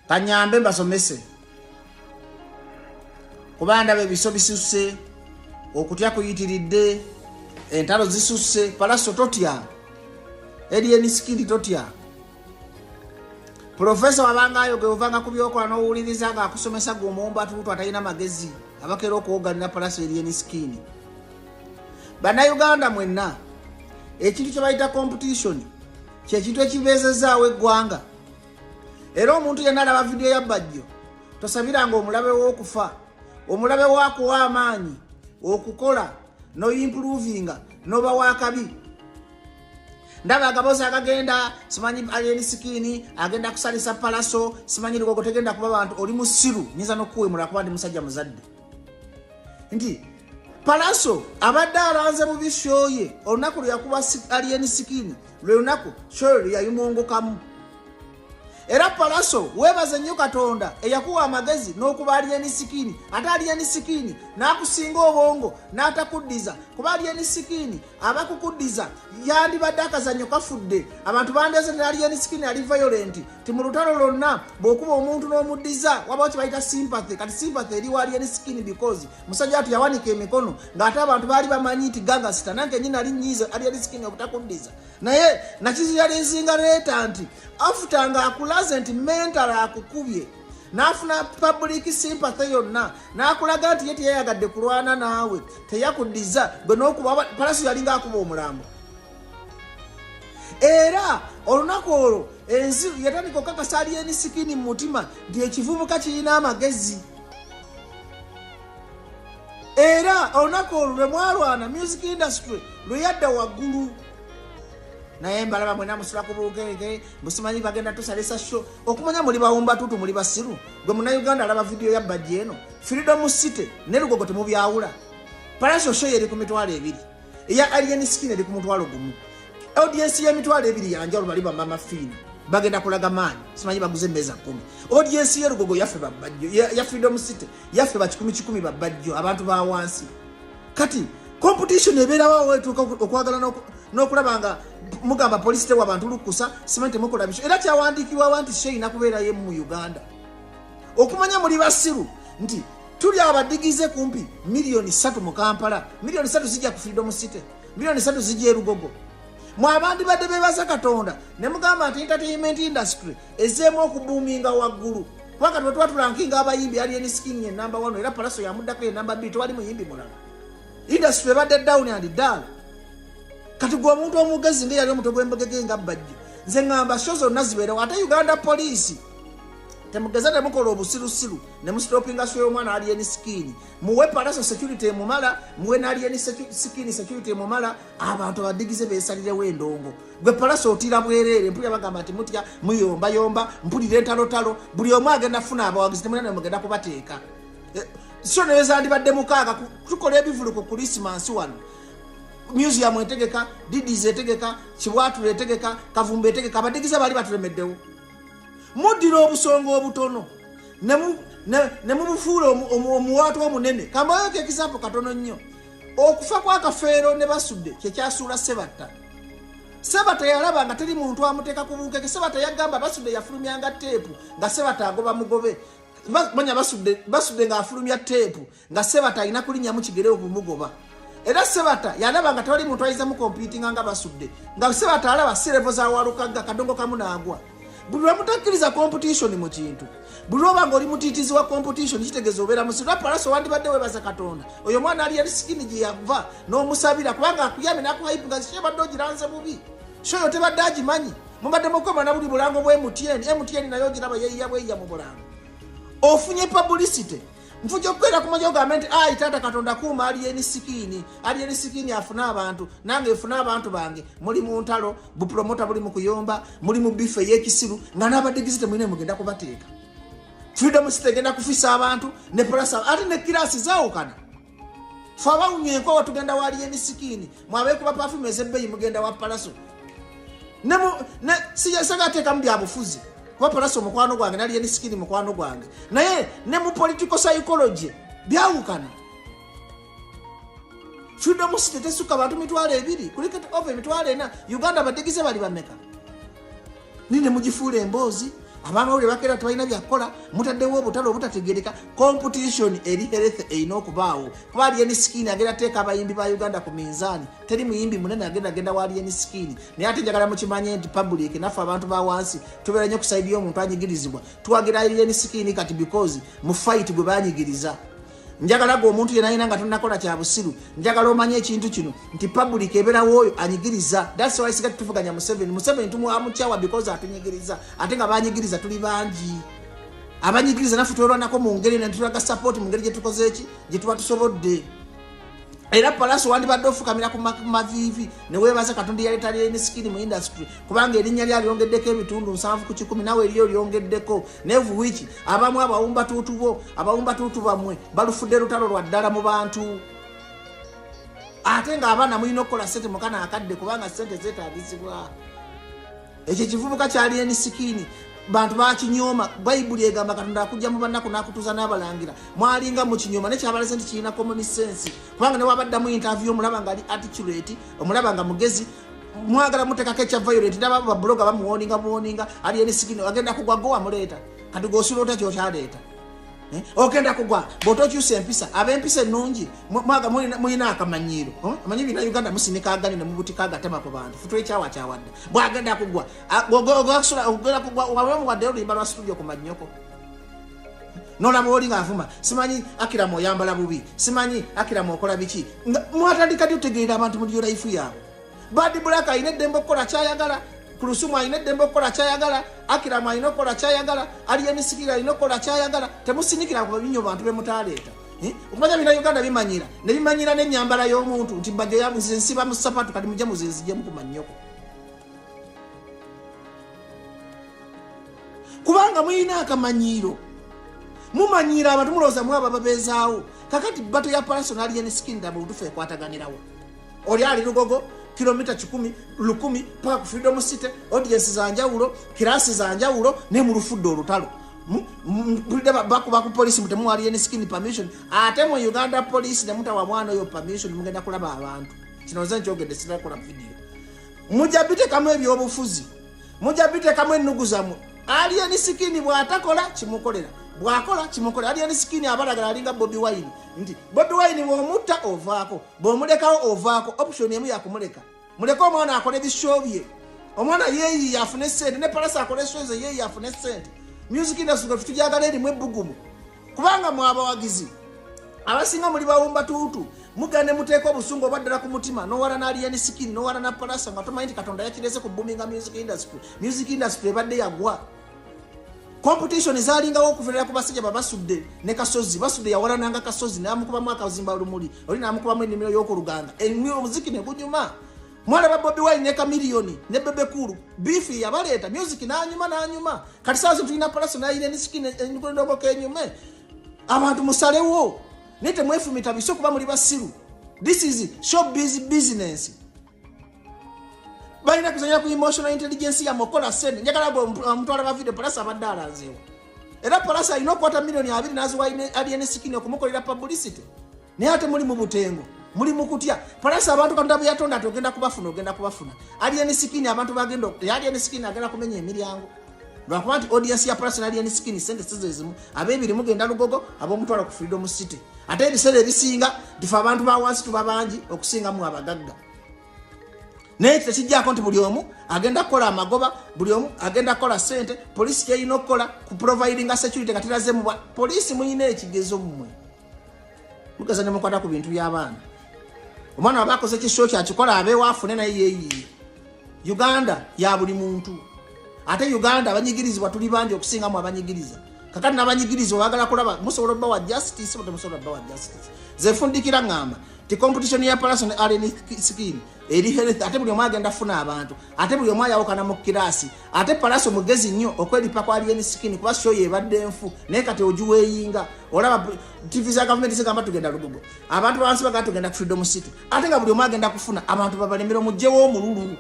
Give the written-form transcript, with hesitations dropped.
kanyambe mbasomese kubanda bebiso bisuse okutya kuyitiridde entalo zisuse Palaso totya Alien Skin totya Professor wabangayo geovanga kubyokola no uliriza nga akusomesa gomomba tutu atayina magezi abakero okuoganira Palaso Alien Skin bana Uganda mwenna ekintu kye bayita competition kye kintu ekibezezaawo eggwanga era omuntu yenna alaba video ya Bajjo tosabiranga omulabe w'okufa omulabe wakuwa amaanyi okukola no improvinga no bawakabi ndaba agaboza akagenda simanyi Alien Skin agenda kusalisa Palaso simanyi Lugogo tegenda kuba bantu oli musiru niza nokuwemula kuba ndi musajja muzadde nti Palaso abadde alanze mu bishoye olunaku lyakuba Alien Skin lwe lunaku shoyo yayimongokamu era Palaso webaze nnyo Katonda eyakuwa amagezi n'okuba Alien Skin ate Alien Skin n'akusinga obwongo n'atakuddiza kuba Alien Skin abakukuddiza yandibadde akazannyo kafudde abantu bandeze ne Alien Skin ali violent ti mu lutalo lonna bw'okuba omuntu n'omuddiza wabawo kye bayita sympathy kati sympathy eri wa Alien Skin because musajja ati yawanika emikono ng'ate abantu baali bamanyi nti gagasita nange nyina ali nnyiza Alien Skin obutakuddiza naye nakiziyalizinga leeta nti after nga akulaze nti mental akukubye nafuna public sympathy yonna nakulaga nti yeti yayagadde kulwana naawe teyakuddiza gwe n'okuba Palaso yalinga akuba omulambo era olunaku olwo ensi yatandika okukakasa Alien Skin mu mutima nti ekivubuka kirina amagezi era olunaku olwo lwe mwalwana music industry lwe yadda waggulu naye mbalaba mwena musula ku bugege musimanyi bagenda tusalisa show okumanya muli bawumba tutu muli basiru gwe muna Uganda alaba video ya Bajjo eno Freedom City ne Lugogo temubyawula Palaso show eri ku mitwalo 2 eya Alien Skin eri ku mutwalo gumu audience ya mitwalo 2 yanjalo bali bamba fina bagenda kulaga mani simanyi baguze meza 10 audience ya Lugogo yafe Bajjo ya Freedom City yafe ba 10 ba Bajjo abantu ba wansi kati competition ebera wawo wetuka okwagala n'okulabanga mugamba police te wabantu lukusa simente mukola bisho era kyawandikiwa wanti sheina kubeera ye mu Uganda okumanya muri basiru nti tuli abadigize kumpi milioni 3 mu Kampala milioni 3 zijja ku Freedom City milioni 3 zijja Lugogo mwabandi badde bebaza Katonda ne mugamba nti entertainment industry ezemo okubuminga waggulu kwanga twatulankinga abayimbi Alien Skin ye number 1 era Palaso ya muddako ye number 2 twali muyimbi mulala industry badde down and down kati gwa muntu omugezi nge yali omuto gwembegege nga Bajjo nze ngamba shozo nazibeera ate Uganda police temugeza ne mukola obusirusiru ne mustopinga shoyo mwana Alien Skin muwe Palaso security mumala muwe na Alien Skin security mumala abantu badigize besalire wendongo gwe Palaso otira bwerere mpulira bagamba ati mutya muyomba yomba mpulire talo buli omu agenda funa abawagizi temulana mugenda kubateeka so neweza ndibadde mukaaga tukola ebivuluko ku Christmas wano museum etegeka didize etegeka kibwatu etegeka kavumbe etegeka abadigize bali batulemeddewo mudiro obusongo obutono ne mubufuula omuwatu omunene kambayo ke example katono nnyo okufa kwa Kafeero ne basudde kye kyasuula Sebata yalaba nga teri muntu amuteeka ku bukeke Sebata yagamba basudde yafulumyanga teepu nga Sebata agoba mugobe manya basudde nga afulumya teepu nga Sebata alina kulinnya mu kigere okumugoba era Sebata yalaba nga tewali muntu ayiza mu competing nga basudde nga Sebata alaba sirevo za walukaga kadongo kamu naagwa buli wamutakiriza competition mu kintu buli obanga oli mutiitizi wa competition kitegeeza obeera musirwa Palaso wandibadde webaza Katonda oyo mwana Alien Skin gye yava n'omusabira kubanga akuyambe n'akuhayipu nga kyebadde ogiranze bubi shoyo tebadde agimanyi mubadde mukoma na buli bulango bwe MTN nayo ogiraba yeeya bweya mu bulango ofunye publicity mfujja okukwera ku majo gavumenti tata Katonda kuuma Alien Skin afuna abantu nange efuna abantu bange muli mu ntalo bupromota buli mu kuyomba muli mu bife y'ekisiru nga n'abadigizi temwine mugenda kubateeka Freedom City egenda kufisa abantu ne Palaso ate ne kirasi zaawukana faba unyenko watugenda wa Alien Skin mwabe kuba perfume ezebbeyi mugenda wa Palaso ne siyasagateka mbya bufuzi kwa Palaso mukwano gwange na Alien Skin mukwano gwange naye ne mu political psychology byawukana Freedom City tesuka abantu mitwale 2 kuliko over mitwale 4 Uganda badigize bali bameka nine mujifuule embozi abamawulire bakeera tebalina byakola mutaddewo obutale obutategereka competition eri health erina okubaawo kuba Alien Skin agenda teeka abayimbi ba Uganda ku minzaani teri muyimbi munene agenda wa Alien Skin naye ate njagala mukimanye nti public naffe abantu ba wansi tubeera nnyo kusaidia y'omuntu anyigirizibwa tuwagira Alien Skin kati because mu fight gwe banyigiriza njagala go omuntu yenayina nga tunakola kya busiru njagala omanye ekintu kino nti public ebeerawo oyo anyigiriza that's why sigati tuvuganya Museveni tumwamukyawa because atunyigiriza ate nga banyigiriza tuli bangi abanyigiriza naffe twolwanako mu ngeri netulaga support mu ngeri gye tukoze eki gye tuba tusobodde era Palaso wandibadde ofukamira ku mavivi ne weebaza Katonda yaleeta Alien Skin mu industry kubanga erinnya lya lyongeddeko ebitundu 7 ku 10 nawe eriyo lyongeddeko nevu wiki abamu abawumba tuutu bamwe balufudde lutalo lwa ddala mu bantu ate nga abaana mulina okukola sente mukana akadde kubanga sente zeetaagizibwa ekyo kivubuka kya Alien Skin bantu bakinyoma Bayibuli egamba Katonda akujja mu bannaku n'akutuuza n'abalangira mwalinga mu kinyoma nekyabalaze nti kirina common sense kubanga ne wabaddamu interview omulaba nga ali articulate omulaba nga mugezi mwagala muteekako ekya violate n'ababo babloga bamuwoninga Alien Skin agenda kugwa gowa muleeta kati gosula ota kyokyaleeta ogenda kugwa bw'otokyusa empisa ab'empisa ennungi mulina akamanyiiro amanyi bina Uganda musinika agani ne mubutika agatema ku bantu futula ekyawakyawadde bw'agenda kugwa ogenda kugwa wamuwaddeyo oluyimba lwa studio ku mannyoko nolaba oli ng'avuma simanyi Akiramu oyambala bubi simanyi Akiramu okola biki mwatandika ddi otegeera abantu mu life yaabwe Bad Black ayina eddembe okukola kyayagala Kulusumu ayina eddembe okukola kyayagala Akiramu ayina okukola kyayagala Alien Skin ayina okukola kyayagala temusinikira ku binyo bantu bemutaleeta okumanya bina Uganda bimanyira ne bimanyira n'ennyambala y'omuntu nti mbajja yamuzize nsiba mu sapatu kati mujja muzenzijemu ku mannyoko kubanga muyina akamanyiiro mumanyiira abantu mulowooza mwaba babeezaawo kakati bato ya Palaso Alien Skin daba butufu ekwataganirawo oli ali Lugogo kilomita 10 paka ku Freedom City audience za njawulo kirasi za njawulo ne mu lufuddo olutalo bakuba ku police mutemu Alien Skin permission ate mu Uganda police ne mutawa mwana oyo permission mugenda kulaba abantu kino nze nkyogedde sinakola video mujabite kamwe ebyobufuzi mujabite kamwe ennuguzamu Alien Skin bw'atakola kimukolera bwakola kimukolera Alien Skin abalagala alinga Bobi Wine nti Bobi Wine bw'omutta ovaako bw'omulekawo ovaako option emu yakumuleka muleka omwana akole ebishobye omwana yeeyi yafune sente ne Palaso akole shoze yeeyi yafune sente music industry tujagala erimu ebbugumu kubanga mwabawagizi abasinga muli bawumba tuutu mugane muteeka obusungu obaddala ku mutima nowala na Alien Skin nowala na Palaso nga tomanyi nti Katonda yakirese ku booming music industry ebadde yagwa competition zalingawo okuvirira ku basajja babasudde ne Kasozi basudde yawalananga Kasozi namukubamu akazimba lumuli oli namukubamu ennimiro y'okuluganga omuziki ne gunyuma mwana ba Bobi Wine ne Chameleone ne Bebe Cool beef yabaleeta music n'anyuma kati saa zino tulina Palaso na Alien Skin endoboka enyume abantu musalewo ne temwefumita biso kuba muli basiru this is showbiz business balina kuzanya ku emotional intelligence ya mokola sente njagala bwe mutwala ba video Palaso abadde alanzeewo era Palaso alina okwata milioni 2 naziwa Alien Skin okumukolera publicity naye ate muli mu butengo muli mu kutya Palaso abantu Katonda bwe yatonda ati ogenda kubafuna Alien Skin abantu bagenda Alien Skin agenda kumenya emiryango lwakuba nti audience ya Palaso na Alien Skin sente sizo ezimu ab'ebiri mugenda Lugogo ab'omutwala ku Freedom City ate ebiseera ebisinga difa abantu ba wansi tuba bangi okusingamu abagagga naye tekijjaako nti buli omu agenda kukola amagoba buli omu agenda kukola sente poliisi kyeyina okukola ku providinga security nga tirazeemu poliisi muyina ekigezo mmwe mugeza ne mukwata ku bintu by'abaana omwana waba akoze ekisoo kyakikola abeewaafune naye yeeyiye Uganda ya buli muntu ate Uganda abanyigirizibwa tuli bangi okusingamu abanyigiriza kakati n'abanyigirizwa bagala kulaba musobola obba wa justice oba temusobola obba wa justice zefundikira ngamba ti competition ya Palaso ne Alien Skin eri health ate buli omu agenda funa abantu ate buli omu ayawukana mu kirasi ate Palaso mugezi nnyo okweripa kwa Alien Skin kuba show yebadde enfu naye kati ogiweeyinga olaba TV za government zigamba tugenda Lugogo abantu bansi bagala tugenda ku Freedom City ate nga buli omu agenda kufuna abantu babalemera omugjewo omululu